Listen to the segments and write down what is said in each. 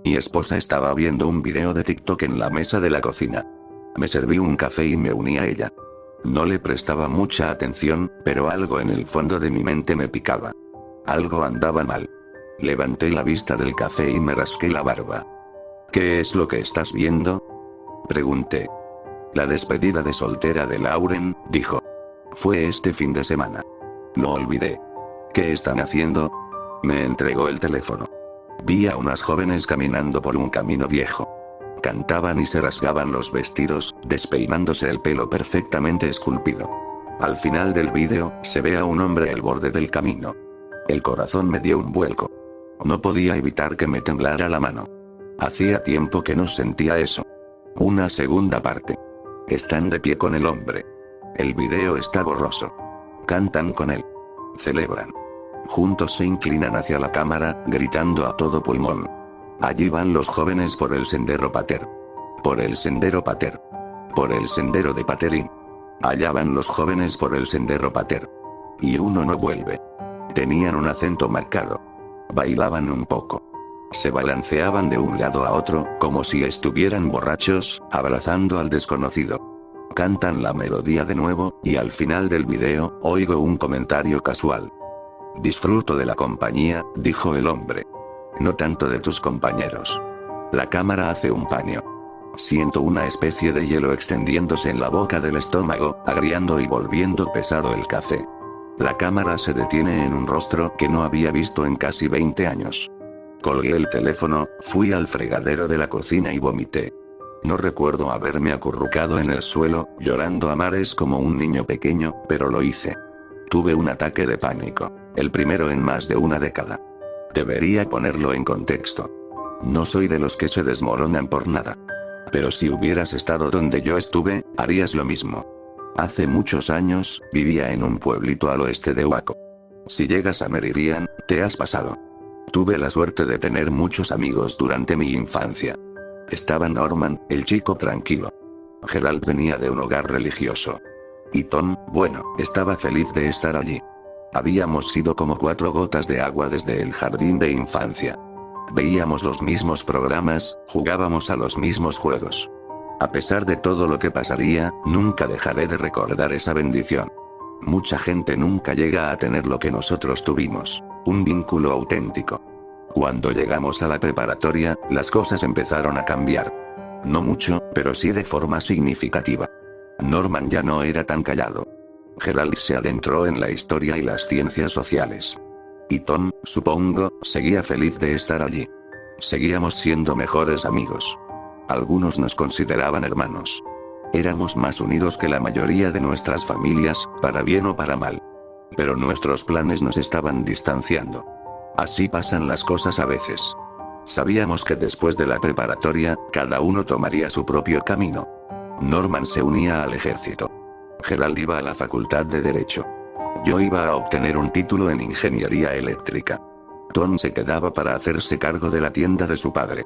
Mi esposa estaba viendo un video de TikTok en la mesa de la cocina. Me serví un café y me uní a ella. No le prestaba mucha atención, pero algo en el fondo de mi mente me picaba. Algo andaba mal. Levanté la vista del café y me rasqué la barba. ¿Qué es lo que estás viendo?, pregunté. La despedida de soltera de Lauren, dijo. Fue este fin de semana. Lo olvidé. ¿Qué están haciendo? Me entregó el teléfono. Vi a unas jóvenes caminando por un camino viejo. Cantaban y se rasgaban los vestidos, despeinándose el pelo perfectamente esculpido. Al final del vídeo, se ve a un hombre al borde del camino. El corazón me dio un vuelco. No podía evitar que me temblara la mano. Hacía tiempo que no sentía eso. Una segunda parte. Están de pie con el hombre. El video está borroso. Cantan con él. Celebran. Juntos se inclinan hacia la cámara, gritando a todo pulmón. Allí van los jóvenes por el sendero Pater. Por el sendero Pater. Por el sendero de Paterín. Allá van los jóvenes por el sendero Pater. Y uno no vuelve. Tenían un acento marcado. Bailaban un poco. Se balanceaban de un lado a otro, como si estuvieran borrachos, abrazando al desconocido. Cantan la melodía de nuevo, y al final del video, oigo un comentario casual. Disfruto de la compañía, dijo el hombre. No tanto de tus compañeros. La cámara hace un paño. Siento una especie de hielo extendiéndose en la boca del estómago, agriando y volviendo pesado el café. La cámara se detiene en un rostro que no había visto en casi 20 años. Colgué el teléfono, fui al fregadero de la cocina y vomité. No recuerdo haberme acurrucado en el suelo, llorando a mares como un niño pequeño, pero lo hice. Tuve un ataque de pánico, el primero en más de una década. Debería ponerlo en contexto. No soy de los que se desmoronan por nada. Pero si hubieras estado donde yo estuve, harías lo mismo. Hace muchos años, vivía en un pueblito al oeste de Waco. Si llegas a Meridian, te has pasado. Tuve la suerte de tener muchos amigos durante mi infancia. Estaba Norman, el chico tranquilo. Gerald venía de un hogar religioso. Y Tom, bueno, estaba feliz de estar allí. Habíamos sido como 4 gotas de agua desde el jardín de infancia. Veíamos los mismos programas, jugábamos a los mismos juegos. A pesar de todo lo que pasaría, nunca dejaré de recordar esa bendición. Mucha gente nunca llega a tener lo que nosotros tuvimos, un vínculo auténtico. Cuando llegamos a la preparatoria, las cosas empezaron a cambiar. No mucho, pero sí de forma significativa. Norman ya no era tan callado. Gerald se adentró en la historia y las ciencias sociales. Y Tom, supongo, seguía feliz de estar allí. Seguíamos siendo mejores amigos. Algunos nos consideraban hermanos. Éramos más unidos que la mayoría de nuestras familias, para bien o para mal. Pero nuestros planes nos estaban distanciando. Así pasan las cosas a veces. Sabíamos que después de la preparatoria, cada uno tomaría su propio camino. Norman se unía al ejército. Gerald iba a la facultad de Derecho. Yo iba a obtener un título en ingeniería eléctrica. Tom se quedaba para hacerse cargo de la tienda de su padre.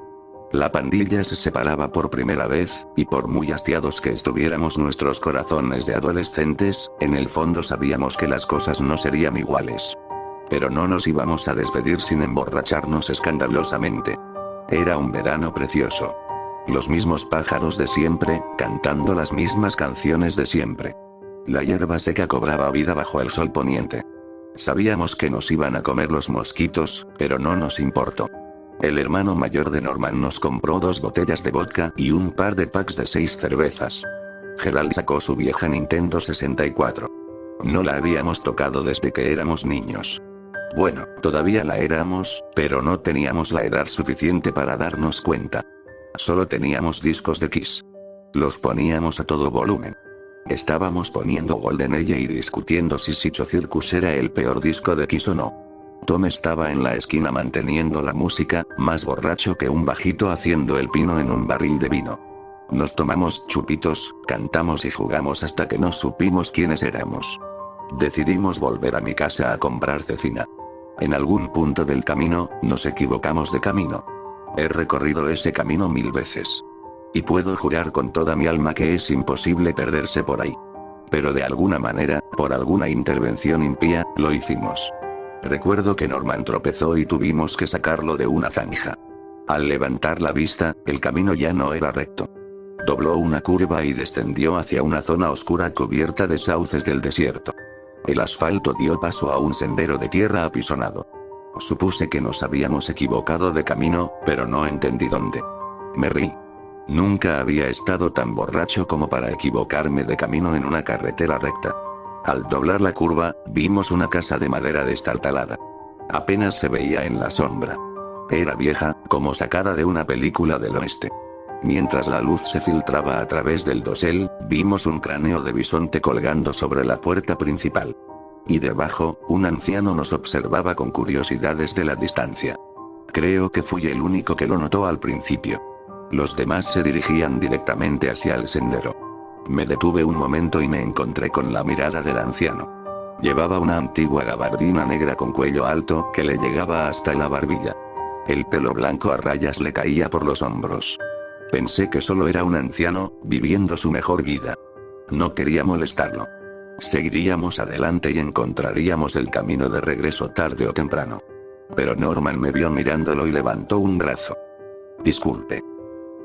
La pandilla se separaba por primera vez, y por muy hastiados que estuviéramos nuestros corazones de adolescentes, en el fondo sabíamos que las cosas no serían iguales. Pero no nos íbamos a despedir sin emborracharnos escandalosamente. Era un verano precioso. Los mismos pájaros de siempre, cantando las mismas canciones de siempre. La hierba seca cobraba vida bajo el sol poniente. Sabíamos que nos iban a comer los mosquitos, pero no nos importó. El hermano mayor de Norman nos compró 2 botellas de vodka y un par de packs de 6 cervezas. Gerald sacó su vieja Nintendo 64. No la habíamos tocado desde que éramos niños. Bueno, todavía la éramos, pero no teníamos la edad suficiente para darnos cuenta. Solo teníamos discos de Kiss. Los poníamos a todo volumen. Estábamos poniendo Golden Age y discutiendo si Psycho Circus era el peor disco de Kiss o no. Tom estaba en la esquina manteniendo la música, más borracho que un bajito haciendo el pino en un barril de vino. Nos tomamos chupitos, cantamos y jugamos hasta que no supimos quiénes éramos. Decidimos volver a mi casa a comprar cecina. En algún punto del camino, nos equivocamos de camino. He recorrido ese camino 1000 veces. Y puedo jurar con toda mi alma que es imposible perderse por ahí. Pero de alguna manera, por alguna intervención impía, lo hicimos. Recuerdo que Norman tropezó y tuvimos que sacarlo de una zanja. Al levantar la vista, el camino ya no era recto. Dobló una curva y descendió hacia una zona oscura cubierta de sauces del desierto. El asfalto dio paso a un sendero de tierra apisonado. Supuse que nos habíamos equivocado de camino, pero no entendí dónde. Me reí. Nunca había estado tan borracho como para equivocarme de camino en una carretera recta. Al doblar la curva, vimos una casa de madera destartalada. Apenas se veía en la sombra. Era vieja, como sacada de una película del oeste. Mientras la luz se filtraba a través del dosel, vimos un cráneo de bisonte colgando sobre la puerta principal. Y debajo, un anciano nos observaba con curiosidad desde la distancia. Creo que fui el único que lo notó al principio. Los demás se dirigían directamente hacia el sendero. Me detuve un momento y me encontré con la mirada del anciano. Llevaba una antigua gabardina negra con cuello alto que le llegaba hasta la barbilla. El pelo blanco a rayas le caía por los hombros. Pensé que solo era un anciano, viviendo su mejor vida. No quería molestarlo. Seguiríamos adelante y encontraríamos el camino de regreso tarde o temprano. Pero Norman me vio mirándolo y levantó un brazo. Disculpe.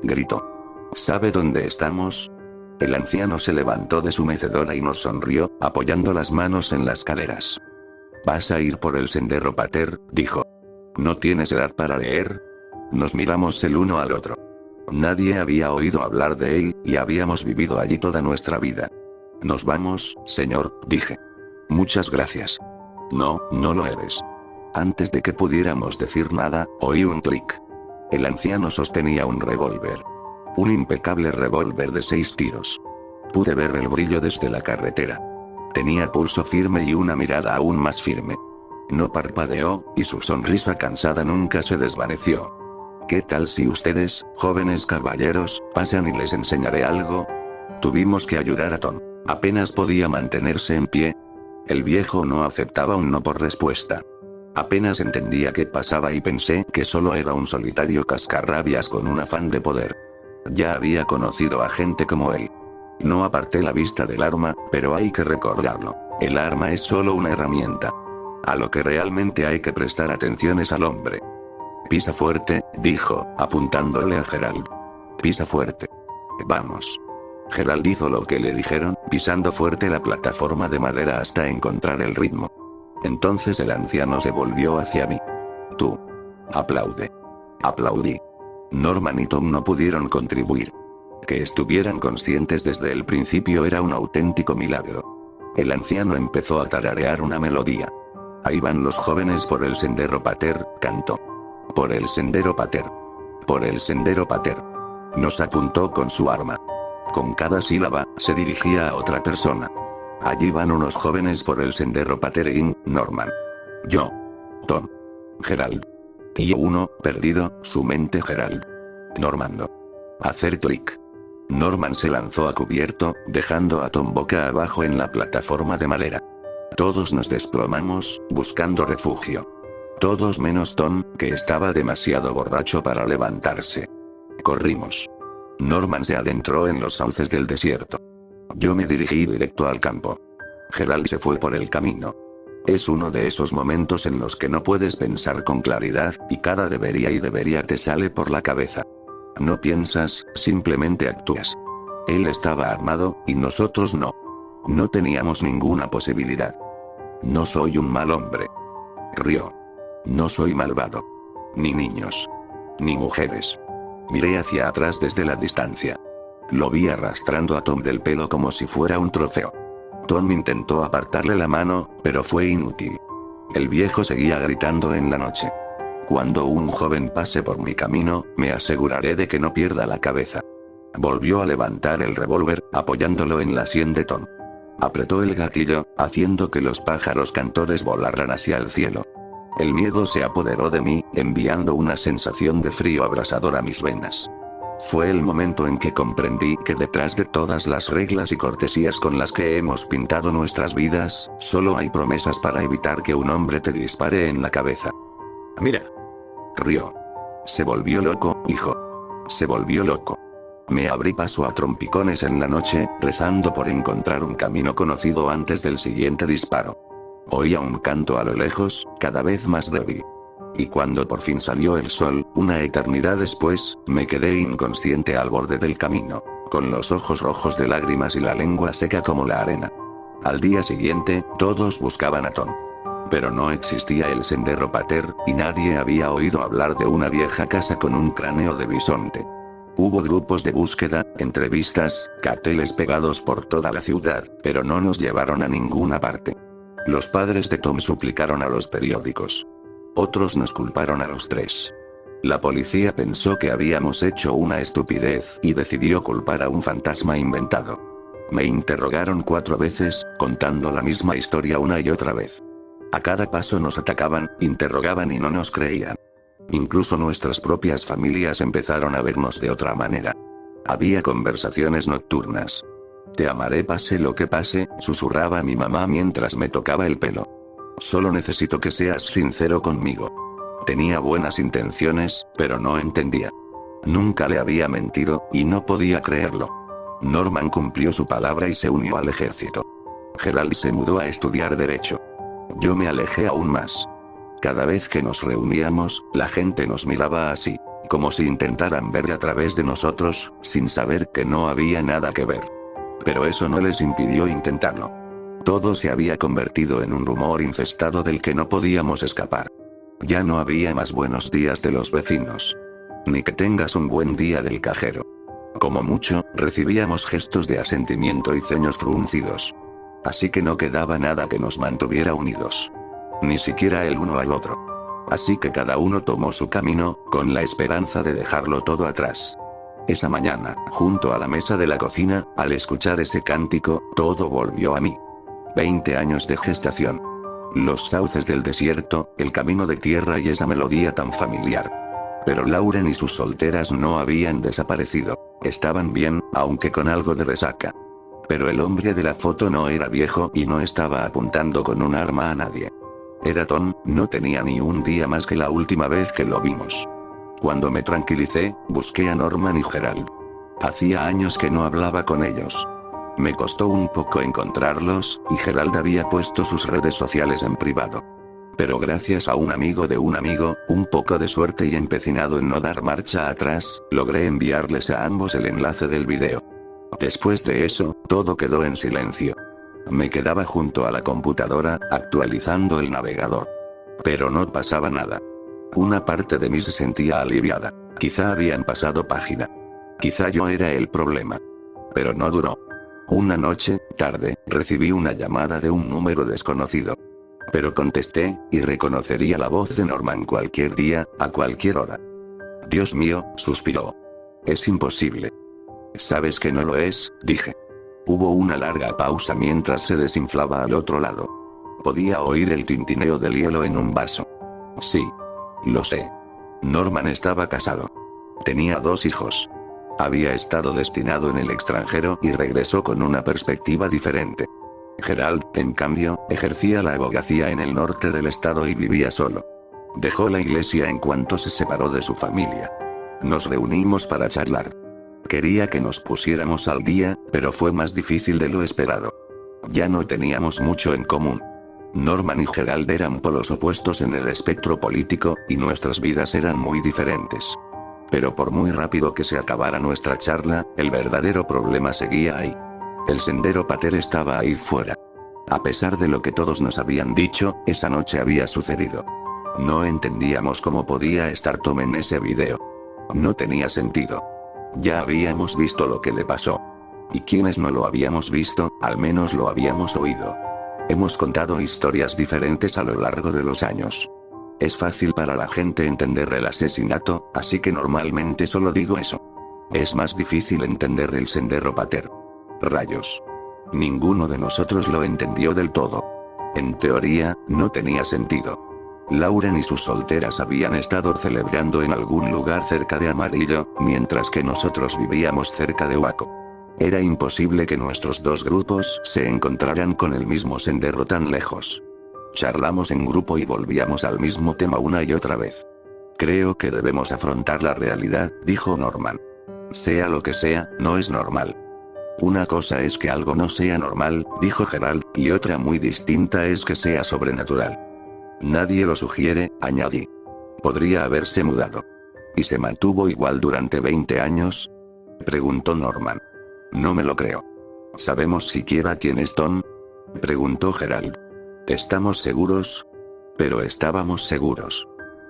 Gritó. ¿Sabe dónde estamos? El anciano se levantó de su mecedora y nos sonrió, apoyando las manos en las caderas. ¿Vas a ir por el sendero Pater?, dijo. ¿No tienes edad para leer? Nos miramos el uno al otro. Nadie había oído hablar de él, y habíamos vivido allí toda nuestra vida. Nos vamos, señor, dije. Muchas gracias. No, no lo eres. Antes de que pudiéramos decir nada, oí un clic. El anciano sostenía un revólver. Un impecable revólver de 6 tiros. Pude ver el brillo desde la carretera. Tenía pulso firme y una mirada aún más firme. No parpadeó, y su sonrisa cansada nunca se desvaneció. ¿Qué tal si ustedes, jóvenes caballeros, pasan y les enseñaré algo? Tuvimos que ayudar a Tom. Apenas podía mantenerse en pie. El viejo no aceptaba un no por respuesta. Apenas entendía qué pasaba y pensé que solo era un solitario cascarrabias con un afán de poder. Ya había conocido a gente como él. No aparté la vista del arma, pero hay que recordarlo. El arma es solo una herramienta. A lo que realmente hay que prestar atención es al hombre. Pisa fuerte, dijo, apuntándole a Gerald. Pisa fuerte. Vamos. Gerald hizo lo que le dijeron, pisando fuerte la plataforma de madera hasta encontrar el ritmo. Entonces el anciano se volvió hacia mí. Tú. Aplaude. Aplaudí. Norman y Tom no pudieron contribuir. Que estuvieran conscientes desde el principio era un auténtico milagro. El anciano empezó a tararear una melodía. Ahí van los jóvenes por el sendero Pater, cantó. Por el sendero Pater. Por el sendero Pater. Nos apuntó con su arma. Con cada sílaba, se dirigía a otra persona. Allí van unos jóvenes por el sendero Pater Norman. Yo. Tom. Gerald. Y uno, perdido, su mente Gerald. Normando. Hacer clic. Norman se lanzó a cubierto, dejando a Tom boca abajo en la plataforma de madera. Todos nos desplomamos, buscando refugio. Todos menos Tom, que estaba demasiado borracho para levantarse. Corrimos. Norman se adentró en los sauces del desierto. Yo me dirigí directo al campo. Gerald se fue por el camino. Es uno de esos momentos en los que no puedes pensar con claridad, y cada debería te sale por la cabeza. No piensas, simplemente actúas. Él estaba armado, y nosotros no. No teníamos ninguna posibilidad. No soy un mal hombre. Rió. No soy malvado. Ni niños. Ni mujeres. Miré hacia atrás desde la distancia. Lo vi arrastrando a Tom del pelo como si fuera un trofeo. Tom intentó apartarle la mano, pero fue inútil. El viejo seguía gritando en la noche. Cuando un joven pase por mi camino, me aseguraré de que no pierda la cabeza. Volvió a levantar el revólver, apoyándolo en la sien de Tom. Apretó el gatillo, haciendo que los pájaros cantores volaran hacia el cielo. El miedo se apoderó de mí, enviando una sensación de frío abrasador a mis venas. Fue el momento en que comprendí que detrás de todas las reglas y cortesías con las que hemos pintado nuestras vidas, solo hay promesas para evitar que un hombre te dispare en la cabeza. Mira. Rió. Se volvió loco, hijo. Se volvió loco. Me abrí paso a trompicones en la noche, rezando por encontrar un camino conocido antes del siguiente disparo. Oía un canto a lo lejos, cada vez más débil. Y cuando por fin salió el sol, una eternidad después, me quedé inconsciente al borde del camino, con los ojos rojos de lágrimas y la lengua seca como la arena. Al día siguiente, todos buscaban a Tom. Pero no existía el sendero Pater, y nadie había oído hablar de una vieja casa con un cráneo de bisonte. Hubo grupos de búsqueda, entrevistas, carteles pegados por toda la ciudad, pero no nos llevaron a ninguna parte. Los padres de Tom suplicaron a los periódicos. Otros nos culparon a los tres. La policía pensó que habíamos hecho una estupidez y decidió culpar a un fantasma inventado. Me interrogaron 4 veces, contando la misma historia una y otra vez. A cada paso nos atacaban, interrogaban y no nos creían. Incluso nuestras propias familias empezaron a vernos de otra manera. Había conversaciones nocturnas. Te amaré pase lo que pase, susurraba mi mamá mientras me tocaba el pelo. Solo necesito que seas sincero conmigo. Tenía buenas intenciones, pero no entendía. Nunca le había mentido, y no podía creerlo. Norman cumplió su palabra y se unió al ejército. Gerald se mudó a estudiar Derecho. Yo me alejé aún más. Cada vez que nos reuníamos, la gente nos miraba así, como si intentaran ver a través de nosotros, sin saber que no había nada que ver. Pero eso no les impidió intentarlo. Todo se había convertido en un rumor infestado del que no podíamos escapar. Ya no había más buenos días de los vecinos. Ni que tengas un buen día del cajero. Como mucho, recibíamos gestos de asentimiento y ceños fruncidos. Así que no quedaba nada que nos mantuviera unidos. Ni siquiera el uno al otro. Así que cada uno tomó su camino, con la esperanza de dejarlo todo atrás. Esa mañana, junto a la mesa de la cocina, al escuchar ese cántico, todo volvió a mí. 20 años de gestación. Los sauces del desierto, el camino de tierra y esa melodía tan familiar. Pero Lauren y sus solteras no habían desaparecido. Estaban bien, aunque con algo de resaca. Pero el hombre de la foto no era viejo y no estaba apuntando con un arma a nadie. Era Tom, no tenía ni un día más que la última vez que lo vimos. Cuando me tranquilicé, busqué a Norman y Gerald. Hacía años que no hablaba con ellos. Me costó un poco encontrarlos, y Gerald había puesto sus redes sociales en privado. Pero gracias a un amigo de un amigo, un poco de suerte y empecinado en no dar marcha atrás, logré enviarles a ambos el enlace del video. Después de eso, todo quedó en silencio. Me quedaba junto a la computadora, actualizando el navegador. Pero no pasaba nada. Una parte de mí se sentía aliviada. Quizá habían pasado página. Quizá yo era el problema. Pero no duró. Una noche, tarde, recibí una llamada de un número desconocido. Pero contesté, y reconocería la voz de Norman cualquier día, a cualquier hora. Dios mío, suspiró. Es imposible. ¿Sabes que no lo es?, dije. Hubo una larga pausa mientras se desinflaba al otro lado. Podía oír el tintineo del hielo en un vaso. Sí. Lo sé. Norman estaba casado. Tenía 2 hijos. Había estado destinado en el extranjero y regresó con una perspectiva diferente. Gerald, en cambio, ejercía la abogacía en el norte del estado y vivía solo. Dejó la iglesia en cuanto se separó de su familia. Nos reunimos para charlar. Quería que nos pusiéramos al día, pero fue más difícil de lo esperado. Ya no teníamos mucho en común. Norman y Gerald eran polos opuestos en el espectro político, y nuestras vidas eran muy diferentes. Pero por muy rápido que se acabara nuestra charla, el verdadero problema seguía ahí. El sendero Pater estaba ahí fuera. A pesar de lo que todos nos habían dicho, esa noche había sucedido. No entendíamos cómo podía estar Tom en ese video. No tenía sentido. Ya habíamos visto lo que le pasó. Y quienes no lo habíamos visto, al menos lo habíamos oído. Hemos contado historias diferentes a lo largo de los años. Es fácil para la gente entender el asesinato, así que normalmente solo digo eso. Es más difícil entender el sendero Pater. Rayos. Ninguno de nosotros lo entendió del todo. En teoría, no tenía sentido. Lauren y sus solteras habían estado celebrando en algún lugar cerca de Amarillo, mientras que nosotros vivíamos cerca de Waco. Era imposible que nuestros 2 grupos se encontraran con el mismo sendero tan lejos. Charlamos en grupo y volvíamos al mismo tema una y otra vez. Creo que debemos afrontar la realidad, dijo Norman. Sea lo que sea, no es normal. Una cosa es que algo no sea normal, dijo Gerald, y otra muy distinta es que sea sobrenatural. Nadie lo sugiere, añadí. Podría haberse mudado. ¿Y se mantuvo igual durante 20 años? Preguntó Norman. No me lo creo. ¿Sabemos siquiera quién es Tom? Preguntó Gerald. ¿Estamos seguros? Pero estábamos seguros.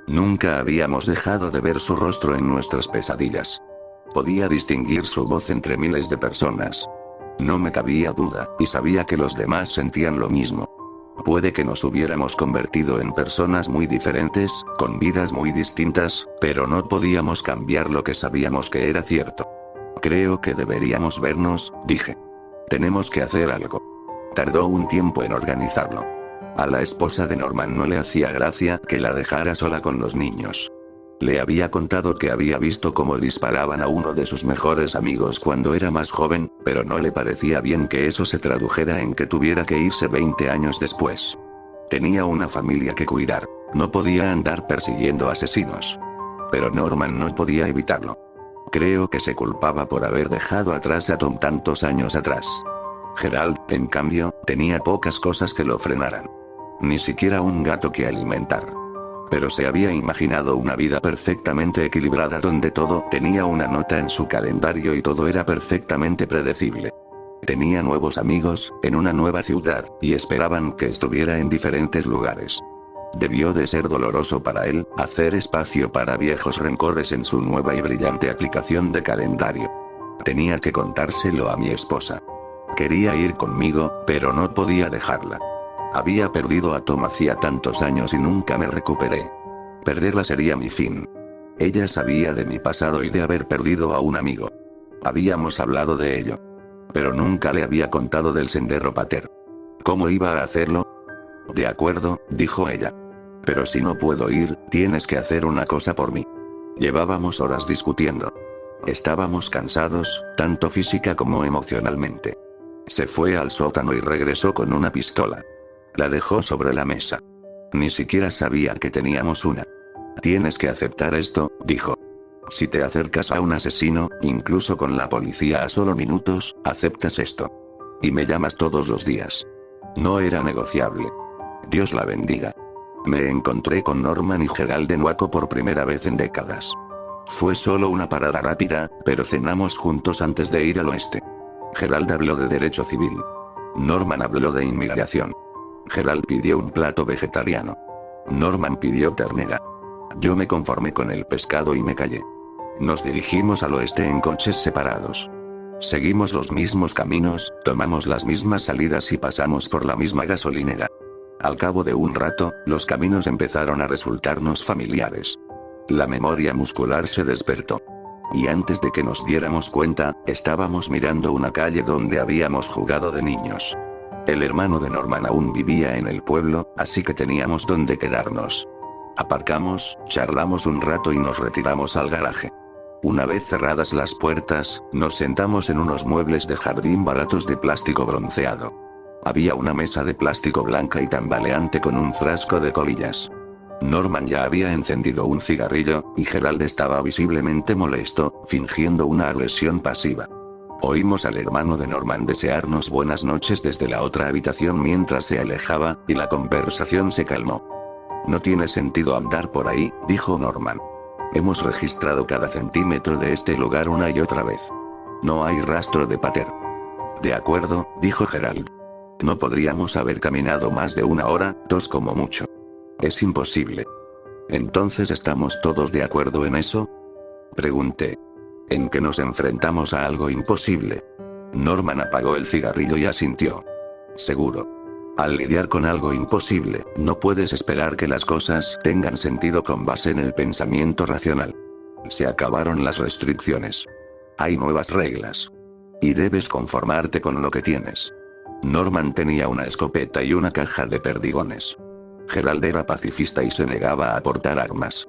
Nunca habíamos dejado de ver su rostro en nuestras pesadillas. Podía distinguir su voz entre miles de personas. No me cabía duda, y sabía que los demás sentían lo mismo. Puede que nos hubiéramos convertido en personas muy diferentes, con vidas muy distintas, pero no podíamos cambiar lo que sabíamos que era cierto. Creo que deberíamos vernos, dije. Tenemos que hacer algo. Tardó un tiempo en organizarlo. A la esposa de Norman no le hacía gracia que la dejara sola con los niños. Le había contado que había visto cómo disparaban a uno de sus mejores amigos cuando era más joven, pero no le parecía bien que eso se tradujera en que tuviera que irse 20 años después. Tenía una familia que cuidar, no podía andar persiguiendo asesinos. Pero Norman no podía evitarlo. Creo que se culpaba por haber dejado atrás a Tom tantos años atrás. Gerald, en cambio, tenía pocas cosas que lo frenaran. Ni siquiera un gato que alimentar. Pero se había imaginado una vida perfectamente equilibrada donde todo tenía una nota en su calendario y todo era perfectamente predecible. Tenía nuevos amigos, en una nueva ciudad, y esperaban que estuviera en diferentes lugares. Debió de ser doloroso para él, hacer espacio para viejos rencores en su nueva y brillante aplicación de calendario. Tenía que contárselo a mi esposa. Quería ir conmigo, pero no podía dejarla. Había perdido a Tom hacía tantos años y nunca me recuperé. Perderla sería mi fin. Ella sabía de mi pasado y de haber perdido a un amigo. Habíamos hablado de ello. Pero nunca le había contado del sendero Pater. ¿Cómo iba a hacerlo? De acuerdo, dijo ella. Pero si no puedo ir, tienes que hacer una cosa por mí. Llevábamos horas discutiendo. Estábamos cansados, tanto física como emocionalmente. Se fue al sótano y regresó con una pistola. La dejó sobre la mesa. Ni siquiera sabía que teníamos una. Tienes que aceptar esto, dijo. Si te acercas a un asesino, incluso con la policía a solo minutos, aceptas esto. Y me llamas todos los días. No era negociable. Dios la bendiga. Me encontré con Norman y Gerald en Waco por primera vez en décadas. Fue solo una parada rápida, pero cenamos juntos antes de ir al oeste. Gerald habló de derecho civil. Norman habló de inmigración. Gerald pidió un plato vegetariano. Norman pidió ternera. Yo me conformé con el pescado y me callé. Nos dirigimos al oeste en coches separados. Seguimos los mismos caminos, tomamos las mismas salidas y pasamos por la misma gasolinera. Al cabo de un rato, los caminos empezaron a resultarnos familiares. La memoria muscular se despertó. Y antes de que nos diéramos cuenta, estábamos mirando una calle donde habíamos jugado de niños. El hermano de Norman aún vivía en el pueblo, así que teníamos donde quedarnos. Aparcamos, charlamos un rato y nos retiramos al garaje. Una vez cerradas las puertas, nos sentamos en unos muebles de jardín baratos de plástico bronceado. Había una mesa de plástico blanca y tambaleante con un frasco de colillas. Norman ya había encendido un cigarrillo, y Gerald estaba visiblemente molesto, fingiendo una agresión pasiva. Oímos al hermano de Norman desearnos buenas noches desde la otra habitación mientras se alejaba, y la conversación se calmó. No tiene sentido andar por ahí, dijo Norman. Hemos registrado cada centímetro de este lugar una y otra vez. No hay rastro de Pater. De acuerdo, dijo Gerald. No podríamos haber caminado más de una hora, 2 como mucho. Es imposible. ¿Entonces estamos todos de acuerdo en eso? Pregunté. ¿En que nos enfrentamos a algo imposible? Norman apagó el cigarrillo y asintió. Seguro. Al lidiar con algo imposible, no puedes esperar que las cosas tengan sentido con base en el pensamiento racional. Se acabaron las restricciones. Hay nuevas reglas. Y debes conformarte con lo que tienes. Norman tenía una escopeta y una caja de perdigones. Gerald era pacifista y se negaba a portar armas.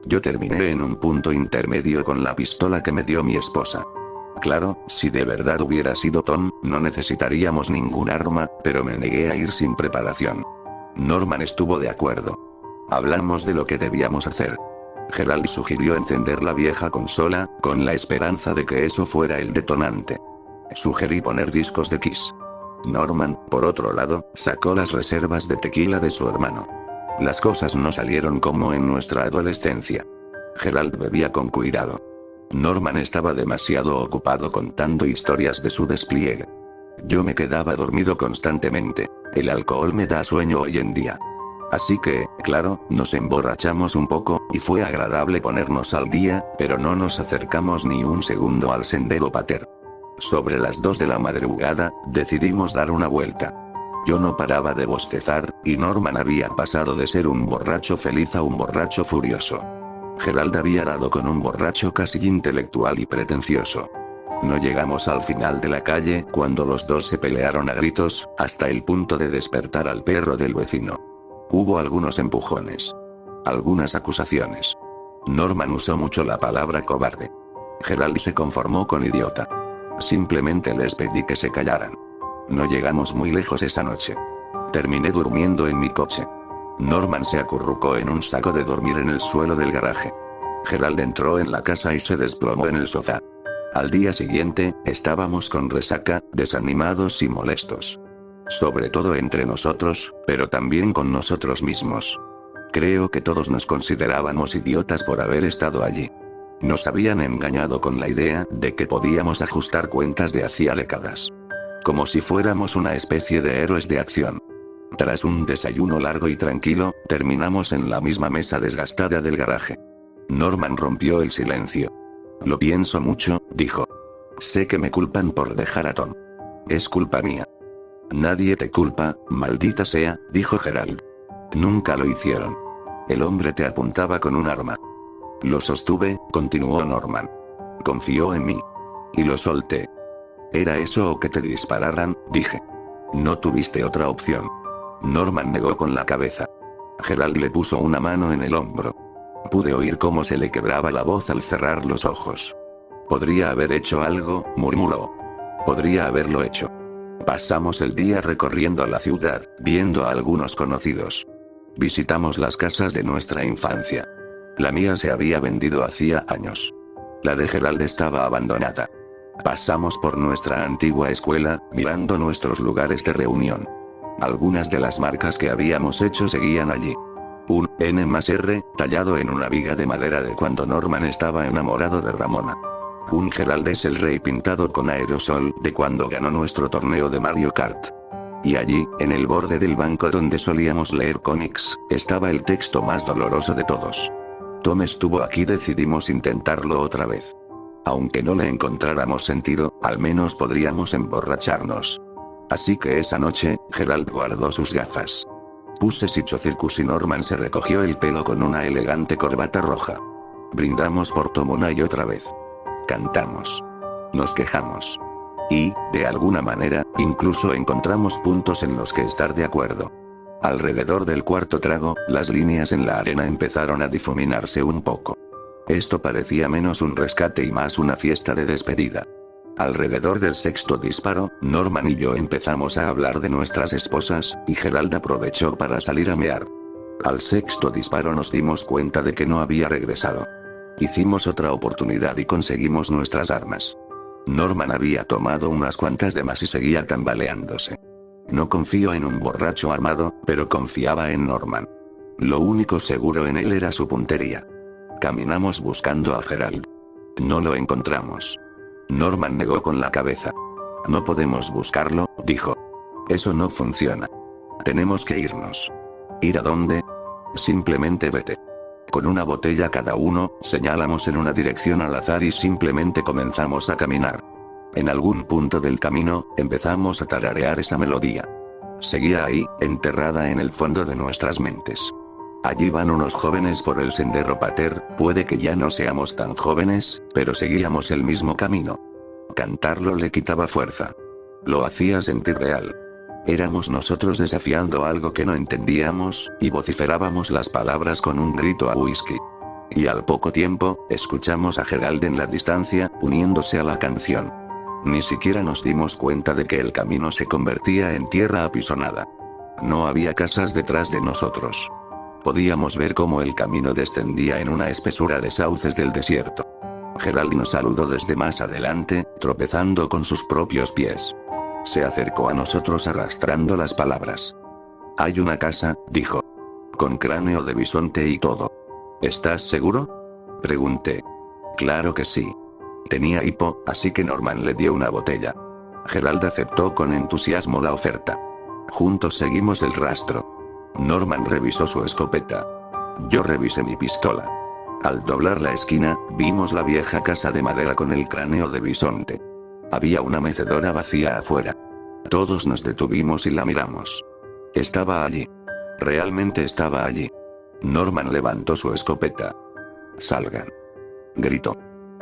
Yo terminé en un punto intermedio con la pistola que me dio mi esposa. Claro, si de verdad hubiera sido Tom, no necesitaríamos ningún arma, pero me negué a ir sin preparación. Norman estuvo de acuerdo. Hablamos de lo que debíamos hacer. Gerald sugirió encender la vieja consola, con la esperanza de que eso fuera el detonante. Sugerí poner discos de Kiss. Norman, por otro lado, sacó las reservas de tequila de su hermano. Las cosas no salieron como en nuestra adolescencia. Gerald bebía con cuidado. Norman estaba demasiado ocupado contando historias de su despliegue. Yo me quedaba dormido constantemente. El alcohol me da sueño hoy en día. Así que, claro, nos emborrachamos un poco, y fue agradable ponernos al día, pero no nos acercamos ni un segundo al sendero pater. Sobre las 2 de la madrugada, decidimos dar una vuelta. Yo no paraba de bostezar, y Norman había pasado de ser un borracho feliz a un borracho furioso. Gerald había dado con un borracho casi intelectual y pretencioso. No llegamos al final de la calle cuando los dos se pelearon a gritos, hasta el punto de despertar al perro del vecino. Hubo algunos empujones. Algunas acusaciones. Norman usó mucho la palabra cobarde. Gerald se conformó con idiota. Simplemente les pedí que se callaran. No llegamos muy lejos esa noche. Terminé durmiendo en mi coche. Norman se acurrucó en un saco de dormir en el suelo del garaje. Gerald entró en la casa y se desplomó en el sofá. Al día siguiente, estábamos con resaca, desanimados y molestos. Sobre todo entre nosotros, pero también con nosotros mismos. Creo que todos nos considerábamos idiotas por haber estado allí. Nos habían engañado con la idea de que podíamos ajustar cuentas de hacía décadas. Como si fuéramos una especie de héroes de acción. Tras un desayuno largo y tranquilo, terminamos en la misma mesa desgastada del garaje. Norman rompió el silencio. Lo pienso mucho, dijo. Sé que me culpan por dejar a Tom. Es culpa mía. Nadie te culpa, maldita sea, dijo Gerald. Nunca lo hicieron. El hombre te apuntaba con un arma. Lo sostuve, continuó Norman. Confió en mí. Y lo solté. ¿Era eso o que te dispararan? Dije. No tuviste otra opción. Norman negó con la cabeza. Gerald le puso una mano en el hombro. Pude oír cómo se le quebraba la voz al cerrar los ojos. Podría haber hecho algo, murmuró. Podría haberlo hecho. Pasamos el día recorriendo la ciudad, viendo a algunos conocidos. Visitamos las casas de nuestra infancia. La mía se había vendido hacía años. La de Gerald estaba abandonada. Pasamos por nuestra antigua escuela, mirando nuestros lugares de reunión. Algunas de las marcas que habíamos hecho seguían allí. Un N+R, tallado en una viga de madera de cuando Norman estaba enamorado de Ramona. Un Gerald es el rey pintado con aerosol de cuando ganó nuestro torneo de Mario Kart. Y allí, en el borde del banco donde solíamos leer cómics, estaba el texto más doloroso de todos. Tom estuvo aquí, decidimos intentarlo otra vez. Aunque no le encontráramos sentido, al menos podríamos emborracharnos. Así que esa noche, Gerald guardó sus gafas. Puse Sicho Circus y Norman se recogió el pelo con una elegante corbata roja. Brindamos por Tom una y otra vez. Cantamos. Nos quejamos. Y, de alguna manera, incluso encontramos puntos en los que estar de acuerdo. Alrededor del cuarto trago, las líneas en la arena empezaron a difuminarse un poco. Esto parecía menos un rescate y más una fiesta de despedida. Alrededor del sexto disparo, Norman y yo empezamos a hablar de nuestras esposas, y Gerald aprovechó para salir a mear. Al sexto disparo nos dimos cuenta de que no había regresado. Hicimos otra oportunidad y conseguimos nuestras armas. Norman había tomado unas cuantas de más y seguía tambaleándose. No confío en un borracho armado, pero confiaba en Norman. Lo único seguro en él era su puntería. Caminamos buscando a Gerald. No lo encontramos. Norman negó con la cabeza. No podemos buscarlo, dijo. Eso no funciona. Tenemos que irnos. ¿Ir a dónde? Simplemente vete. Con una botella cada uno, señalamos en una dirección al azar y simplemente comenzamos a caminar. En algún punto del camino, empezamos a tararear esa melodía. Seguía ahí, enterrada en el fondo de nuestras mentes. Allí van unos jóvenes por el sendero pater, puede que ya no seamos tan jóvenes, pero seguíamos el mismo camino. Cantarlo le quitaba fuerza. Lo hacía sentir real. Éramos nosotros desafiando algo que no entendíamos, y vociferábamos las palabras con un grito a whisky. Y al poco tiempo, escuchamos a Gerald en la distancia, uniéndose a la canción. Ni siquiera nos dimos cuenta de que el camino se convertía en tierra apisonada. No había casas detrás de nosotros. Podíamos ver cómo el camino descendía en una espesura de sauces del desierto. Gerald nos saludó desde más adelante, tropezando con sus propios pies. Se acercó a nosotros arrastrando las palabras. Hay una casa, dijo. con cráneo de bisonte y todo. ¿Estás seguro? Pregunté. Claro que sí. Tenía hipo, así que Norman le dio una botella. Gerald aceptó con entusiasmo la oferta. Juntos seguimos el rastro. Norman revisó su escopeta. Yo revisé mi pistola. Al doblar la esquina, vimos la vieja casa de madera con el cráneo de bisonte. Había una mecedora vacía afuera. Todos nos detuvimos y la miramos. Estaba allí. Realmente estaba allí. Norman levantó su escopeta. Salgan. Gritó.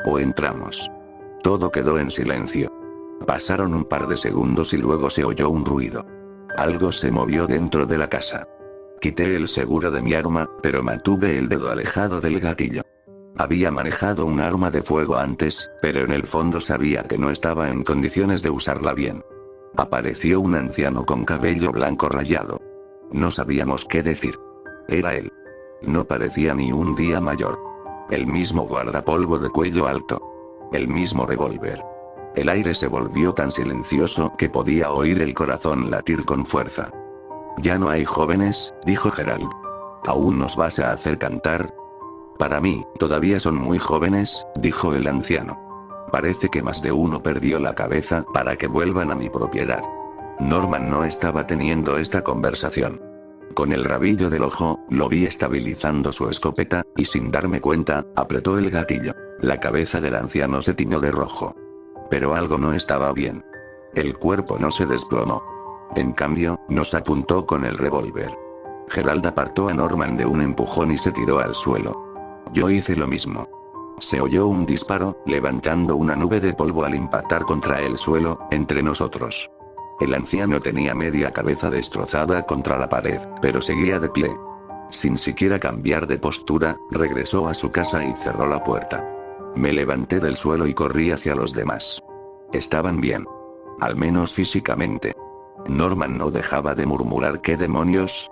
O entramos. Todo quedó en silencio. Pasaron un par de segundos y luego se oyó un ruido. Algo se movió dentro de la casa. Quité el seguro de mi arma, pero mantuve el dedo alejado del gatillo. Había manejado un arma de fuego antes, pero en el fondo sabía que no estaba en condiciones de usarla bien. Apareció un anciano con cabello blanco rayado. No sabíamos qué decir. Era él. No parecía ni un día mayor. El mismo guardapolvo de cuello alto. El mismo revólver. El aire se volvió tan silencioso que podía oír el corazón latir con fuerza. Ya no hay jóvenes, dijo Gerald. ¿Aún nos vas a hacer cantar? Para mí, todavía son muy jóvenes, dijo el anciano. Parece que más de uno perdió la cabeza para que vuelvan a mi propiedad. Norman no estaba teniendo esta conversación. Con el rabillo del ojo, lo vi estabilizando su escopeta, y sin darme cuenta, apretó el gatillo. La cabeza del anciano se tiñó de rojo. Pero algo no estaba bien. El cuerpo no se desplomó. En cambio, nos apuntó con el revólver. Gerald apartó a Norman de un empujón y se tiró al suelo. Yo hice lo mismo. Se oyó un disparo, levantando una nube de polvo al impactar contra el suelo, entre nosotros. El anciano tenía media cabeza destrozada contra la pared, pero seguía de pie. Sin siquiera cambiar de postura, regresó a su casa y cerró la puerta. Me levanté del suelo y corrí hacia los demás. Estaban bien. Al menos físicamente. Norman no dejaba de murmurar «¿Qué demonios?»,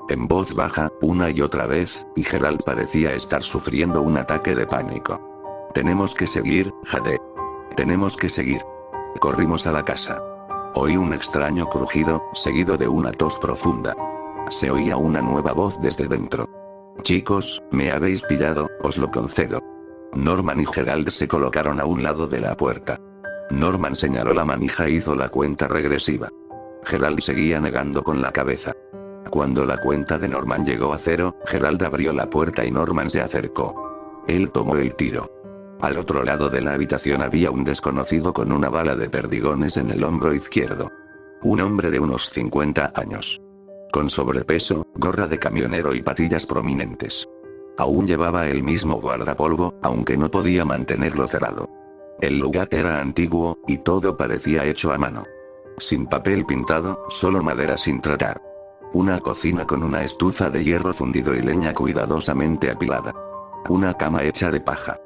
en voz baja, una y otra vez, y Gerald parecía estar sufriendo un ataque de pánico. Tenemos que seguir, Jade. Tenemos que seguir. Corrimos a la casa. Oí un extraño crujido, seguido de una tos profunda. Se oía una nueva voz desde dentro. Chicos, me habéis pillado, os lo concedo. Norman y Gerald se colocaron a un lado de la puerta. Norman señaló la manija e hizo la cuenta regresiva. Gerald seguía negando con la cabeza. Cuando la cuenta de Norman llegó a 0, Gerald abrió la puerta y Norman se acercó. Él tomó el tiro. Al otro lado de la habitación había un desconocido con una bala de perdigones en el hombro izquierdo. Un hombre de unos 50 años. Con sobrepeso, gorra de camionero y patillas prominentes. Aún llevaba el mismo guardapolvo, aunque no podía mantenerlo cerrado. El lugar era antiguo, y todo parecía hecho a mano. Sin papel pintado, solo madera sin tratar. Una cocina con una estufa de hierro fundido y leña cuidadosamente apilada. Una cama hecha de paja.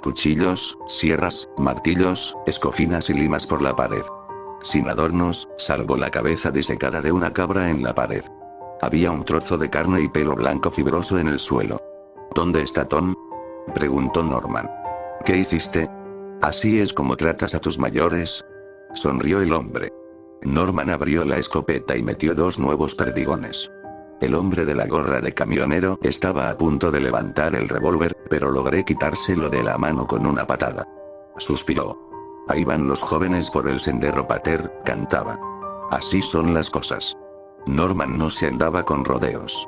Cuchillos, sierras, martillos, escofinas y limas por la pared. Sin adornos, salvo la cabeza disecada de una cabra en la pared. Había un trozo de carne y pelo blanco fibroso en el suelo. ¿Dónde está Tom?, preguntó Norman. ¿Qué hiciste? ¿Así es como tratas a tus mayores?, sonrió el hombre. Norman abrió la escopeta y metió 2 nuevos perdigones. El hombre de la gorra de camionero estaba a punto de levantar el revólver, pero logré quitárselo de la mano con una patada. Suspiró. Ahí van los jóvenes por el sendero pater, cantaba. Así son las cosas. Norman no se andaba con rodeos.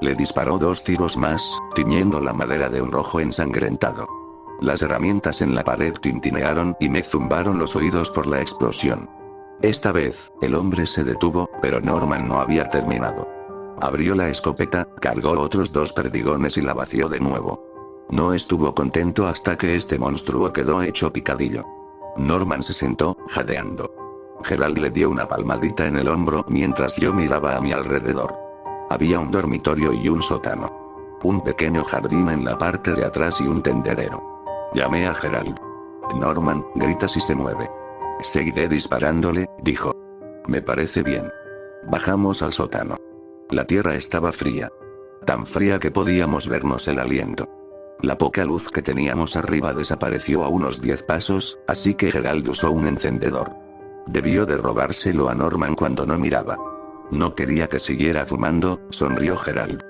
Le disparó 2 tiros más, tiñendo la madera de un rojo ensangrentado. Las herramientas en la pared tintinearon y me zumbaron los oídos por la explosión. Esta vez, el hombre se detuvo, pero Norman no había terminado. Abrió la escopeta, cargó otros 2 perdigones y la vació de nuevo. No estuvo contento hasta que este monstruo quedó hecho picadillo. Norman se sentó, jadeando. Gerald le dio una palmadita en el hombro mientras yo miraba a mi alrededor. Había un dormitorio y un sótano. Un pequeño jardín en la parte de atrás y un tendedero. Llamé a Gerald. Norman, grita si se mueve. Seguiré disparándole, dijo. Me parece bien. Bajamos al sótano. La tierra estaba fría. Tan fría que podíamos vernos el aliento. La poca luz que teníamos arriba desapareció a unos 10 pasos, así que Gerald usó un encendedor. Debió de robárselo a Norman cuando no miraba. No quería que siguiera fumando, sonrió Gerald.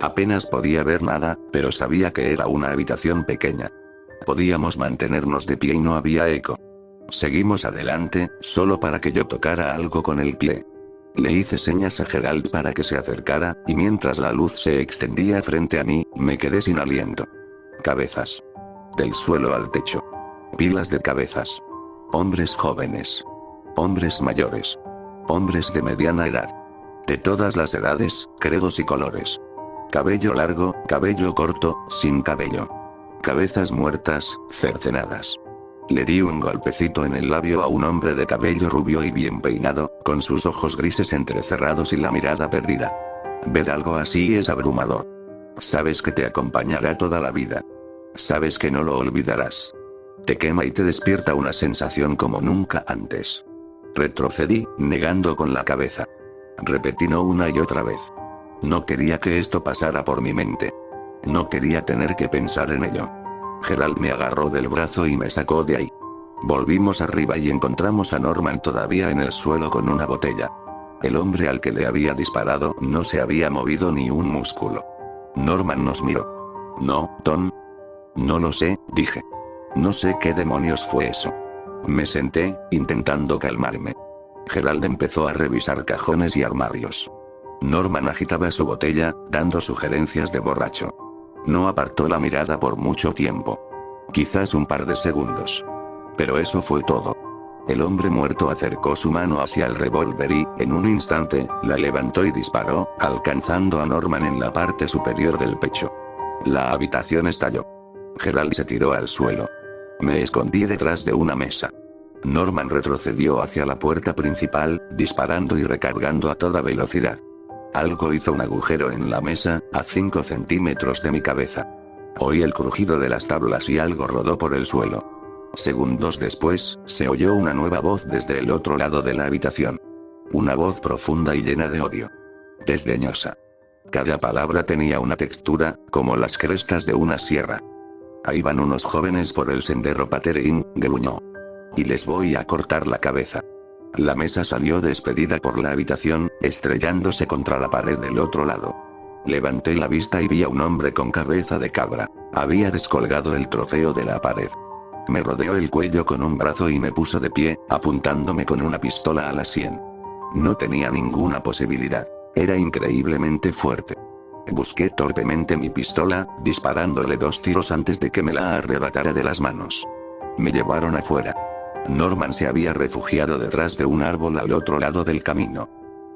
Apenas podía ver nada, pero sabía que era una habitación pequeña. Podíamos mantenernos de pie y no había eco. Seguimos adelante, solo para que yo tocara algo con el pie. Le hice señas a Gerald para que se acercara, y mientras la luz se extendía frente a mí, me quedé sin aliento. Cabezas. Del suelo al techo. Pilas de cabezas. Hombres jóvenes. Hombres mayores. Hombres de mediana edad. De todas las edades, credos y colores. Cabello largo, cabello corto, sin cabello. Cabezas muertas, cercenadas. Le di un golpecito en el labio a un hombre de cabello rubio y bien peinado, con sus ojos grises entrecerrados y la mirada perdida. Ver algo así es abrumador. Sabes que te acompañará toda la vida. Sabes que no lo olvidarás. Te quema y te despierta una sensación como nunca antes. Retrocedí, negando con la cabeza. Repetí no una y otra vez. No quería que esto pasara por mi mente. No quería tener que pensar en ello. Gerald me agarró del brazo y me sacó de ahí. Volvimos arriba y encontramos a Norman todavía en el suelo con una botella. El hombre al que le había disparado no se había movido ni un músculo. Norman nos miró. No, Tom. No lo sé, dije. No sé qué demonios fue eso. Me senté, intentando calmarme. Gerald empezó a revisar cajones y armarios. Norman agitaba su botella, dando sugerencias de borracho. No apartó la mirada por mucho tiempo. Quizás un par de segundos. Pero eso fue todo. El hombre muerto acercó su mano hacia el revólver y, en un instante, la levantó y disparó, alcanzando a Norman en la parte superior del pecho. La habitación estalló. Gerald se tiró al suelo. Me escondí detrás de una mesa. Norman retrocedió hacia la puerta principal, disparando y recargando a toda velocidad. Algo hizo un agujero en la mesa, a 5 centímetros de mi cabeza. Oí el crujido de las tablas y algo rodó por el suelo. Segundos después, se oyó una nueva voz desde el otro lado de la habitación. Una voz profunda y llena de odio. Desdeñosa. Cada palabra tenía una textura, como las crestas de una sierra. Ahí van unos jóvenes por el sendero Paterin, gruñó. Y les voy a cortar la cabeza. La mesa salió despedida por la habitación, estrellándose contra la pared del otro lado. Levanté la vista y vi a un hombre con cabeza de cabra. Había descolgado el trofeo de la pared. Me rodeó el cuello con un brazo y me puso de pie, apuntándome con una pistola a la sien. No tenía ninguna posibilidad. Era increíblemente fuerte. Busqué torpemente mi pistola, disparándole 2 tiros antes de que me la arrebatara de las manos. Me llevaron afuera. Norman se había refugiado detrás de un árbol al otro lado del camino.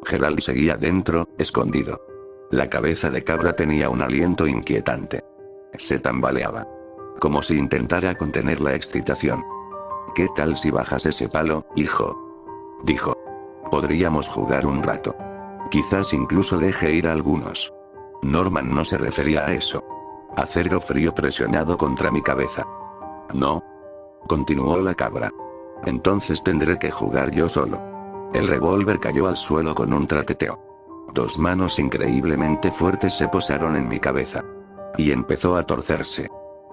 Gerald seguía dentro, escondido. La cabeza de cabra tenía un aliento inquietante. Se tambaleaba. Como si intentara contener la excitación. ¿Qué tal si bajas ese palo, hijo? Dijo. Podríamos jugar un rato. Quizás incluso deje ir a algunos. Norman no se refería a eso. Acero frío presionado contra mi cabeza. No. Continuó la cabra. Entonces tendré que jugar yo solo. El revólver cayó al suelo con un traqueteo. 2 manos increíblemente fuertes se posaron en mi cabeza. Y empezó a torcerse.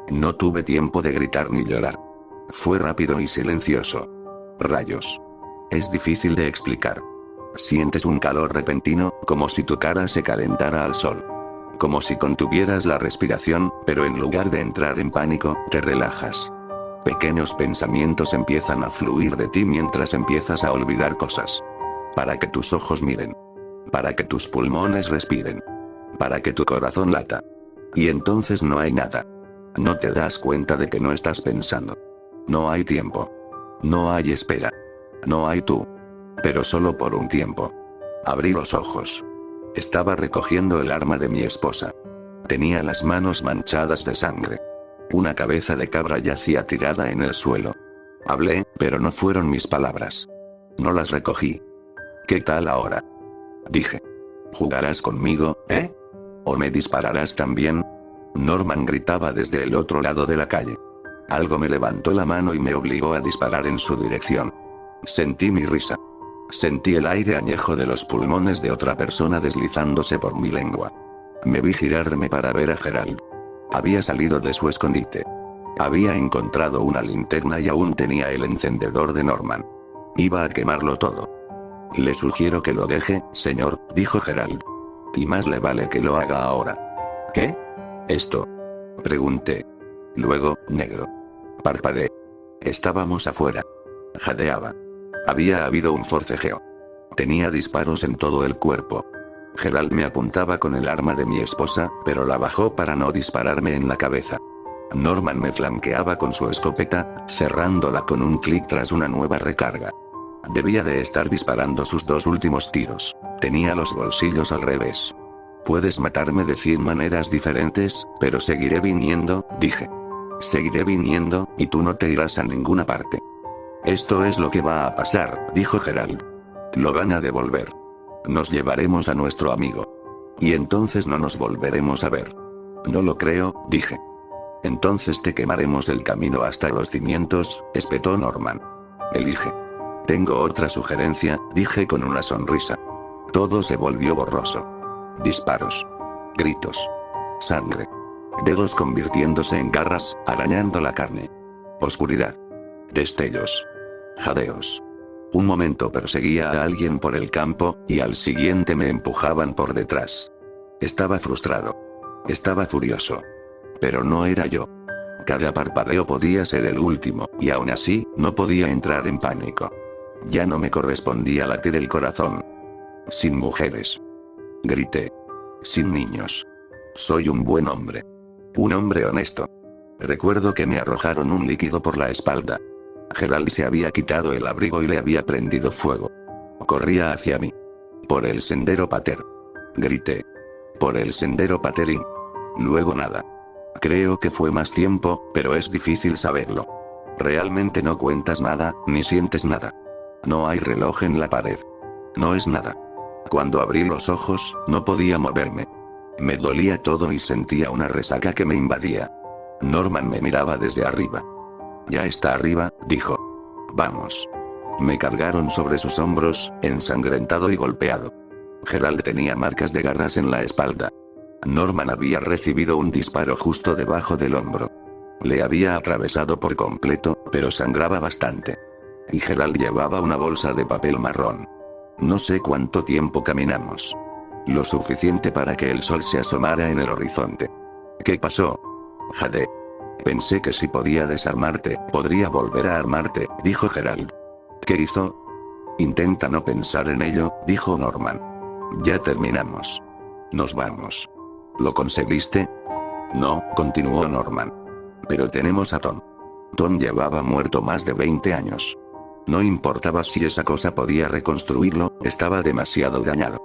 No tuve tiempo de gritar ni llorar. Fue rápido y silencioso. Rayos. Es difícil de explicar. Sientes un calor repentino, como si tu cara se calentara al sol. Como si contuvieras la respiración, pero en lugar de entrar en pánico, te relajas. Pequeños pensamientos empiezan a fluir de ti mientras empiezas a olvidar cosas. Para que tus ojos miren. Para que tus pulmones respiren. Para que tu corazón lata. Y entonces no hay nada. No te das cuenta de que no estás pensando. No hay tiempo. No hay espera. No hay tú. Pero solo por un tiempo. Abrí los ojos. Estaba recogiendo el arma de mi esposa. Tenía las manos manchadas de sangre. Una cabeza de cabra yacía tirada en el suelo. Hablé, pero no fueron mis palabras. No las recogí. ¿Qué tal ahora? Dije. ¿Jugarás conmigo, eh? ¿O me dispararás también? Norman gritaba desde el otro lado de la calle. Algo me levantó la mano y me obligó a disparar en su dirección. Sentí mi risa. Sentí el aire añejo de los pulmones de otra persona deslizándose por mi lengua. Me vi girarme para ver a Gerald. Había salido de su escondite. Había encontrado una linterna y aún tenía el encendedor de Norman. Iba a quemarlo todo. Le sugiero que lo deje, señor, dijo Gerald. Y más le vale que lo haga ahora. ¿Qué? ¿Esto? Pregunté. Luego, negro. Parpadeé. Estábamos afuera. Jadeaba. Había habido un forcejeo. Tenía disparos en todo el cuerpo. Gerald me apuntaba con el arma de mi esposa, pero la bajó para no dispararme en la cabeza. Norman me flanqueaba con su escopeta, cerrándola con un clic tras una nueva recarga. Debía de estar disparando sus 2 últimos tiros. Tenía los bolsillos al revés. Puedes matarme de 100 maneras diferentes, pero seguiré viniendo, dije. Seguiré viniendo, y tú no te irás a ninguna parte. Esto es lo que va a pasar, dijo Gerald. Lo van a devolver. Nos llevaremos a nuestro amigo. Y entonces no nos volveremos a ver. No lo creo, dije. Entonces te quemaremos el camino hasta los cimientos, espetó Norman. Elige. Tengo otra sugerencia, dije con una sonrisa. Todo se volvió borroso. Disparos. Gritos. Sangre. Dedos convirtiéndose en garras, arañando la carne. Oscuridad. Destellos. Jadeos. Un momento perseguía a alguien por el campo, y al siguiente me empujaban por detrás. Estaba frustrado. Estaba furioso. Pero no era yo. Cada parpadeo podía ser el último, y aún así, no podía entrar en pánico. Ya no me correspondía latir el corazón. Sin mujeres. Grité. Sin niños. Soy un buen hombre. Un hombre honesto. Recuerdo que me arrojaron un líquido por la espalda. Gerald se había quitado el abrigo y le había prendido fuego. Corría hacia mí. Por el sendero Pater. Grité. Por el sendero Paterín. Luego nada. Creo que fue más tiempo, pero es difícil saberlo. Realmente no cuentas nada, ni sientes nada. No hay reloj en la pared. No es nada. Cuando abrí los ojos, no podía moverme. Me dolía todo y sentía una resaca que me invadía. Norman me miraba desde arriba. Ya está arriba, dijo. Vamos. Me cargaron sobre sus hombros, ensangrentado y golpeado. Gerald tenía marcas de garras en la espalda. Norman había recibido un disparo justo debajo del hombro. Le había atravesado por completo, pero sangraba bastante. Y Gerald llevaba una bolsa de papel marrón. No sé cuánto tiempo caminamos. Lo suficiente para que el sol se asomara en el horizonte. ¿Qué pasó? Jadeé. Pensé que si podía desarmarte, podría volver a armarte, dijo Gerald. ¿Qué hizo? Intenta no pensar en ello, dijo Norman. Ya terminamos. Nos vamos. ¿Lo conseguiste? No, continuó Norman. Pero tenemos a Tom. Tom llevaba muerto más de 20 años. No importaba si esa cosa podía reconstruirlo, estaba demasiado dañado.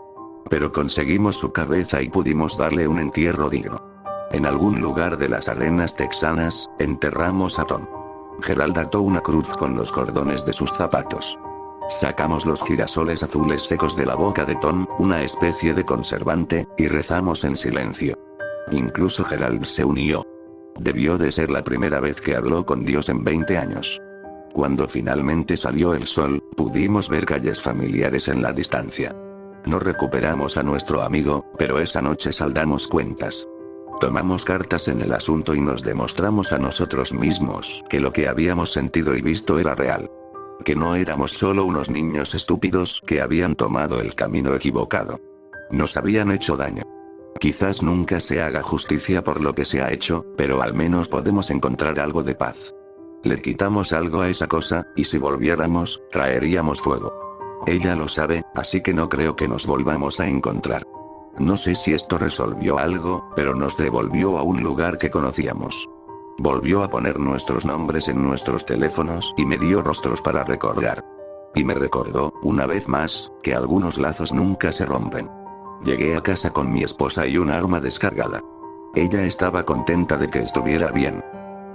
Pero conseguimos su cabeza y pudimos darle un entierro digno. En algún lugar de las arenas texanas, enterramos a Tom. Gerald ató una cruz con los cordones de sus zapatos. Sacamos los girasoles azules secos de la boca de Tom, una especie de conservante, y rezamos en silencio. Incluso Gerald se unió. Debió de ser la primera vez que habló con Dios en 20 años. Cuando finalmente salió el sol, pudimos ver calles familiares en la distancia. No recuperamos a nuestro amigo, pero esa noche saldamos cuentas. Tomamos cartas en el asunto y nos demostramos a nosotros mismos que lo que habíamos sentido y visto era real. Que no éramos solo unos niños estúpidos que habían tomado el camino equivocado. Nos habían hecho daño. Quizás nunca se haga justicia por lo que se ha hecho, pero al menos podemos encontrar algo de paz. Le quitamos algo a esa cosa, y si volviéramos, traeríamos fuego. Ella lo sabe, así que no creo que nos volvamos a encontrar. No sé si esto resolvió algo, pero nos devolvió a un lugar que conocíamos. Volvió a poner nuestros nombres en nuestros teléfonos y me dio rostros para recordar. Y me recordó, una vez más, que algunos lazos nunca se rompen. Llegué a casa con mi esposa y un arma descargada. Ella estaba contenta de que estuviera bien.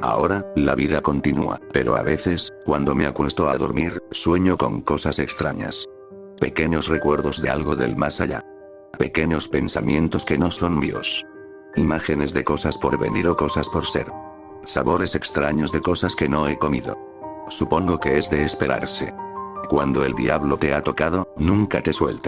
Ahora, la vida continúa, pero a veces, cuando me acuesto a dormir, sueño con cosas extrañas. Pequeños recuerdos de algo del más allá. Pequeños pensamientos que no son míos. Imágenes de cosas por venir o cosas por ser. Sabores extraños de cosas que no he comido. Supongo que es de esperarse. Cuando el diablo te ha tocado, nunca te suelta.